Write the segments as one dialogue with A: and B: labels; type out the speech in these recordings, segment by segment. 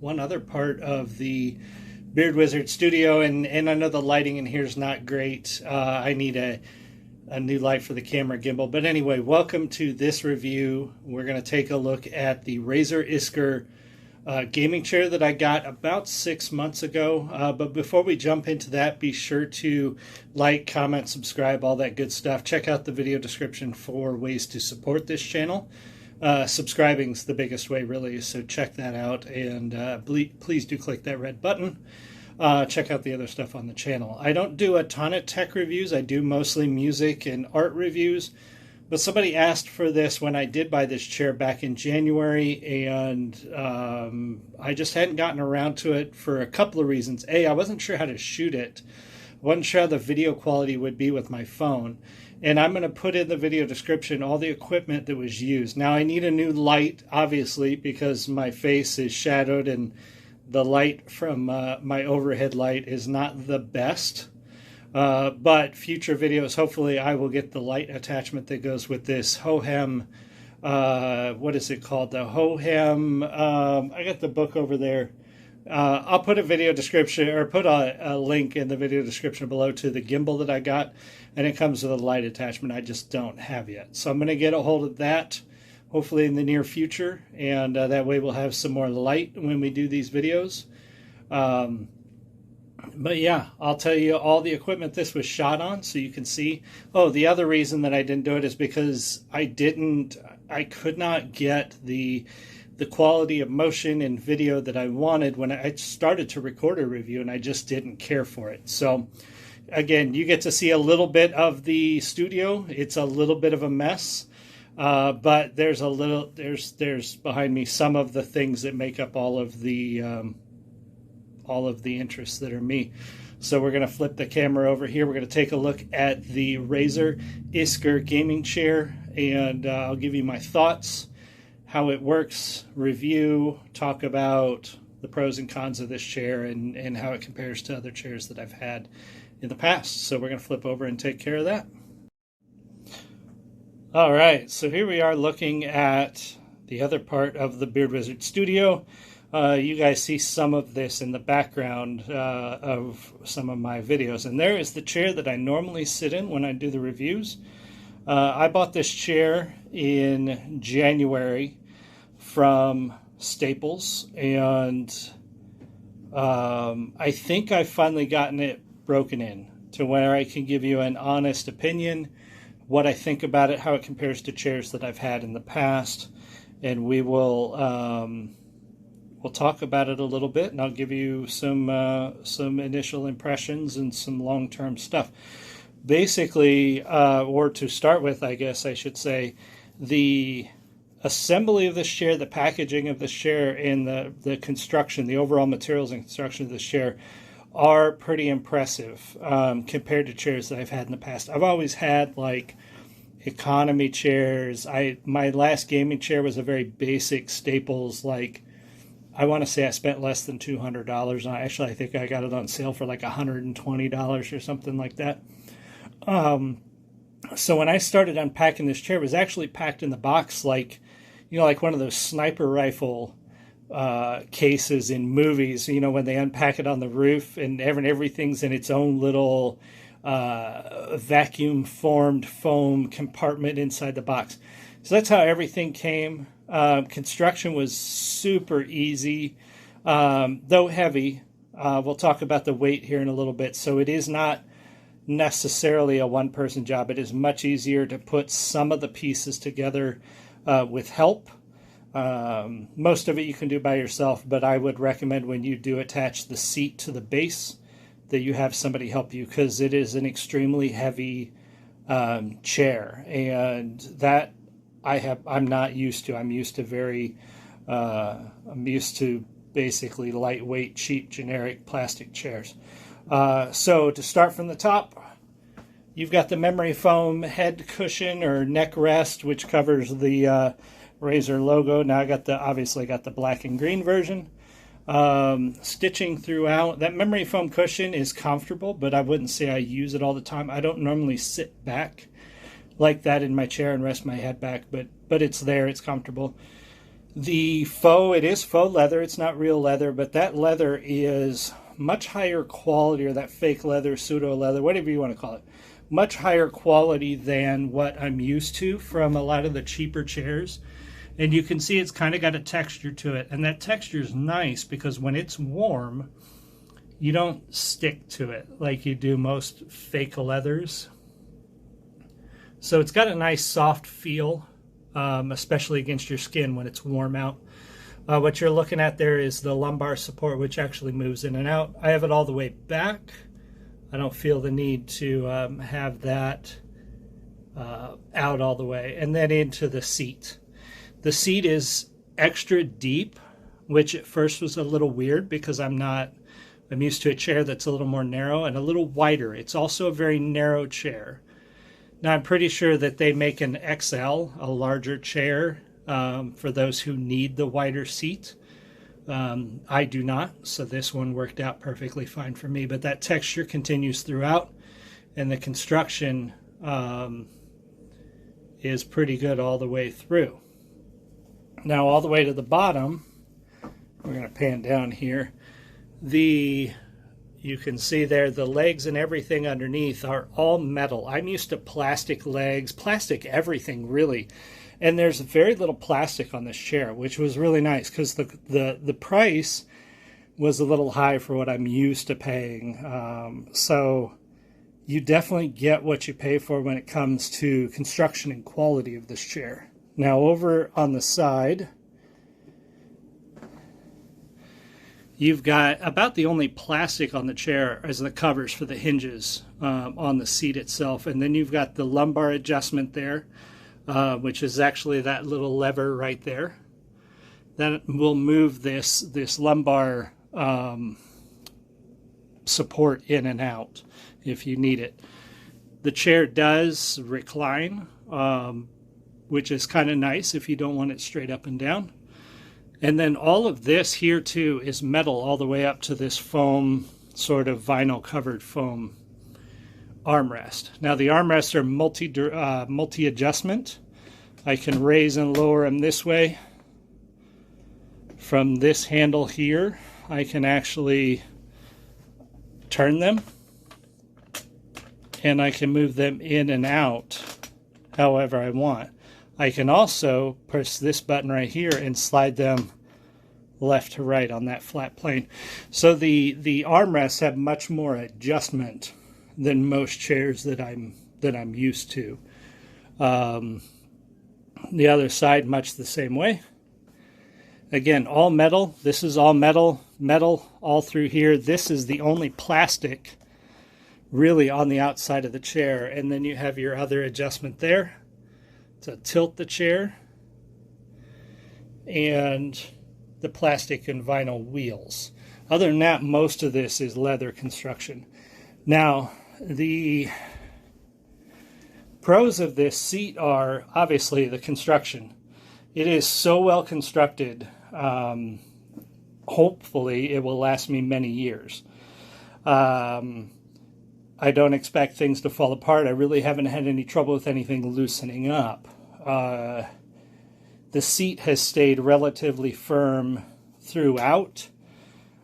A: one other part of the Beard Wizard studio, and I know the lighting in here is not great. I need a new light for the camera gimbal. But anyway, welcome to this review. We're going to take a look at the Razer Iskur gaming chair that I got about 6 months ago. But before we jump into that, be sure to like, comment, subscribe, all that good stuff. Check out the video description for ways to support this channel. Subscribing's the biggest way, really, so check that out, and please do click that red button. Check out the other stuff on the channel. I don't do a ton of tech reviews. I do mostly music and art reviews, but somebody asked for this when I did buy this chair back in January, and I just hadn't gotten around to it for a couple of reasons. A, I wasn't sure how to shoot it. I wasn't sure how the video quality would be with my phone. And I'm going to put in the video description all the equipment that was used. Now, I need a new light, obviously, because my face is shadowed and the light from my overhead light is not the best. But future videos, hopefully I will get the light attachment that goes with this Hohem, what is it called? The Hohem, I got the book over there. I'll put a video description, or put a link in the video description below to the gimbal that I got, and it comes with a light attachment I just don't have yet. So I'm going to get a hold of that, hopefully in the near future, and that way we'll have some more light when we do these videos. But yeah, I'll tell you all the equipment this was shot on so you can see. Oh, the other reason that I didn't do it is because I could not get the quality of motion and video that I wanted when I started to record a review, and I just didn't care for it. So again, you get to see a little bit of the studio. It's a little bit of a mess, but there's behind me some of the things that make up all of the interests that are me. So we're going to flip the camera over here. We're going to take a look at the Razer Iskur gaming chair, and I'll give you my thoughts, how it works, review, talk about the pros and cons of this chair, and how it compares to other chairs that I've had in the past. So we're going to flip over and take care of that. All right, so here we are looking at the other part of the Beard Wizard studio. You guys see some of this in the background of some of my videos. And there is the chair that I normally sit in when I do the reviews. I bought this chair in January from Staples, and I think I've finally gotten it broken in to where I can give you an honest opinion, what I think about it, how it compares to chairs that I've had in the past, and we will we'll talk about it a little bit, and I'll give you some initial impressions and some long-term stuff. Basically, or to start with, I guess I should say, the assembly of this chair, the packaging of this chair, and the construction, the overall materials and construction of this chair are pretty impressive compared to chairs that I've had in the past. I've always had like economy chairs. My last gaming chair was a very basic Staples, like, I want to say I spent less than $200 on it. Actually, I think I got it on sale for like $120 or something like that. So when I started unpacking this chair, it was actually packed in the box like, you know, like one of those sniper rifle cases in movies, you know, when they unpack it on the roof and everything's in its own little vacuum-formed foam compartment inside the box. So that's how everything came. Construction was super easy, though heavy. We'll talk about the weight here in a little bit. So it is not necessarily a one-person job. It is much easier to put some of the pieces together with help. Most of it you can do by yourself, but I would recommend when you do attach the seat to the base that you have somebody help you, because it is an extremely heavy chair, and that I'm not used to. I'm used to basically lightweight, cheap, generic plastic chairs. So to start from the top, you've got the memory foam head cushion or neck rest, which covers the Razer logo. Now I obviously got the black and green version. Stitching throughout. That memory foam cushion is comfortable, but I wouldn't say I use it all the time. I don't normally sit back like that in my chair and rest my head back, but it's there, it's comfortable. The faux, it is faux leather. It's not real leather, but that leather is much higher quality, or that fake leather, pseudo leather, whatever you want to call it, much higher quality than what I'm used to from a lot of the cheaper chairs. And you can see it's kind of got a texture to it. And that texture is nice because when it's warm, you don't stick to it like you do most fake leathers. So it's got a nice soft feel, especially against your skin when it's warm out. What you're looking at there is the lumbar support, which actually moves in and out. I have it all the way back. I don't feel the need to have that out all the way. And then into the seat. The seat is extra deep, which at first was a little weird because I'm used to a chair that's a little more narrow and a little wider. It's also a very narrow chair. Now, I'm pretty sure that they make an XL, a larger chair, for those who need the wider seat. I do not, so this one worked out perfectly fine for me. But that texture continues throughout, and the construction is pretty good all the way through. Now, all the way to the bottom, we're going to pan down here. You can see there the legs and everything underneath are all metal. I'm used to plastic legs, plastic everything really. And there's very little plastic on this chair, which was really nice because the price was a little high for what I'm used to paying. So you definitely get what you pay for when it comes to construction and quality of this chair. Now over on the side, you've got about the only plastic on the chair as the covers for the hinges on the seat itself. And then you've got the lumbar adjustment there, which is actually that little lever right there. That will move this lumbar support in and out if you need it. The chair does recline, which is kind of nice if you don't want it straight up and down. And then all of this here too is metal all the way up to this foam, sort of vinyl covered foam armrest. Now the armrests are multi adjustment. I can raise and lower them this way. From this handle here, I can actually turn them, and I can move them in and out however I want. I can also press this button right here and slide them left to right on that flat plane. So the armrests have much more adjustment than most chairs that I'm used to. The other side, much the same way. Again, all metal. This is all metal all through here. This is the only plastic really on the outside of the chair. And then you have your other adjustment there to tilt the chair, and the plastic and vinyl wheels. Other than that, most of this is leather construction. Now, the pros of this seat are obviously the construction. It is so well constructed. Hopefully, it will last me many years. I don't expect things to fall apart. I really haven't had any trouble with anything loosening up. The seat has stayed relatively firm throughout,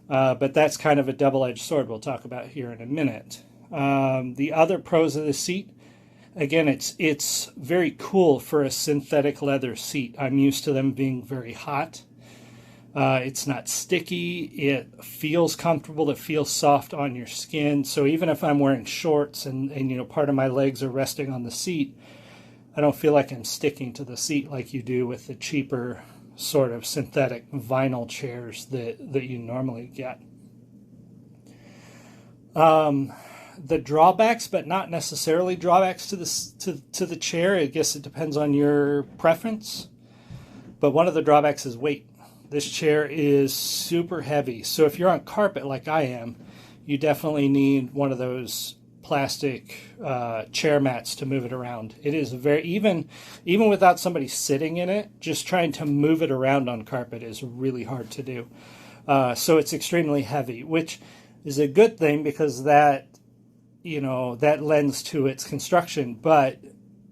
A: but that's kind of a double-edged sword we'll talk about here in a minute. The other pros of the seat, again, it's very cool for a synthetic leather seat. I'm used to them being very hot. It's not sticky. It feels comfortable. It feels soft on your skin. So even if I'm wearing shorts and part of my legs are resting on the seat, I don't feel like I'm sticking to the seat like you do with the cheaper sort of synthetic vinyl chairs that you normally get. The drawbacks, but not necessarily drawbacks to the chair. I guess it depends on your preference. But one of the drawbacks is weight. This chair is super heavy. So if you're on carpet like I am, you definitely need one of those plastic chair mats to move it around. It is very, even without somebody sitting in it, just trying to move it around on carpet is really hard to do. So it's extremely heavy, which is a good thing because that lends to its construction. But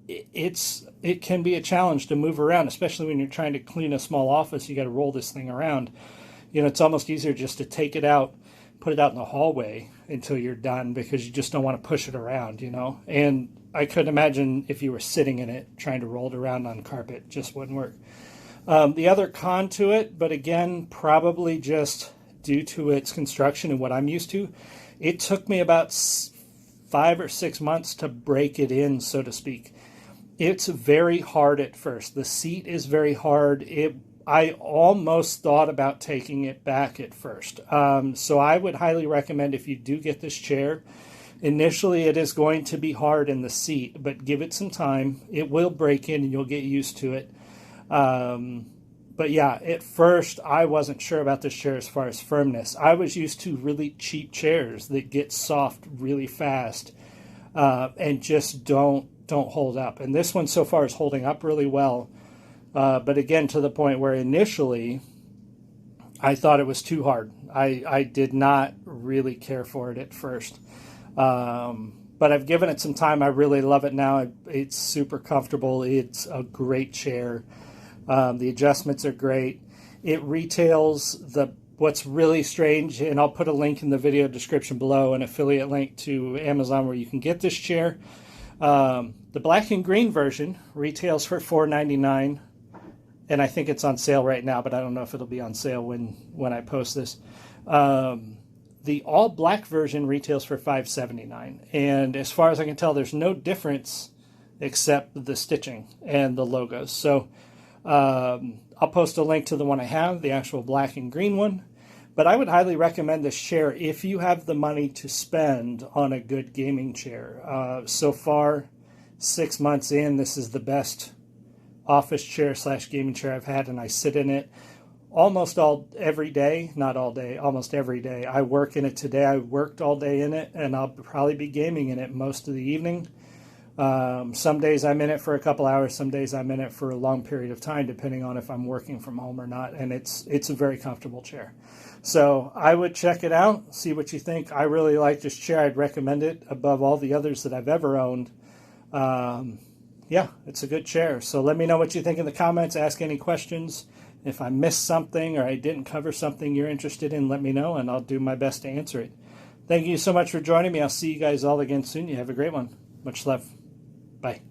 A: it can be a challenge to move around, especially when you're trying to clean a small office. You got to roll this thing around. You know, it's almost easier just to take it out, put it out in the hallway until you're done, because you just don't want to push it around, you know. And I couldn't imagine if you were sitting in it trying to roll it around on carpet. It just wouldn't work. The other con to it, but again, probably just due to its construction and what I'm used to, it took me about 5 or 6 months to break it in, so to speak. It's very hard at first. The seat is very hard. I almost thought about taking it back at first. So I would highly recommend, if you do get this chair, initially it is going to be hard in the seat, but give it some time. It will break in and you'll get used to it. But yeah, at first I wasn't sure about this chair as far as firmness. I was used to really cheap chairs that get soft really fast and just don't hold up. And this one so far is holding up really well. But again, to the point where initially I thought it was too hard. I did not really care for it at first. But I've given it some time. I really love it now. It's super comfortable. It's a great chair. The adjustments are great. It retails what's really strange, and I'll put a link in the video description below, an affiliate link to Amazon where you can get this chair. The black and green version retails for $4.99, and I think it's on sale right now, but I don't know if it'll be on sale when I post this. The all black version retails for $5.79, and as far as I can tell, there's no difference except the stitching and the logos. So I'll post a link to the one I have, the actual black and green one. But I would highly recommend this chair if you have the money to spend on a good gaming chair. So far, 6 months in, this is the best office chair / gaming chair I've had, and I sit in it almost every day. Not all day, almost every day. I work in it today. I worked all day in it, and I'll probably be gaming in it most of the evening. Some days I'm in it for a couple hours. Some days I'm in it for a long period of time, depending on if I'm working from home or not. And it's a very comfortable chair. So I would check it out, see what you think. I really like this chair. I'd recommend it above all the others that I've ever owned. Yeah, it's a good chair. So let me know what you think in the comments. Ask any questions. If I missed something or I didn't cover something you're interested in, let me know, and I'll do my best to answer it. Thank you so much for joining me. I'll see you guys all again soon. You have a great one. Much love. Bye.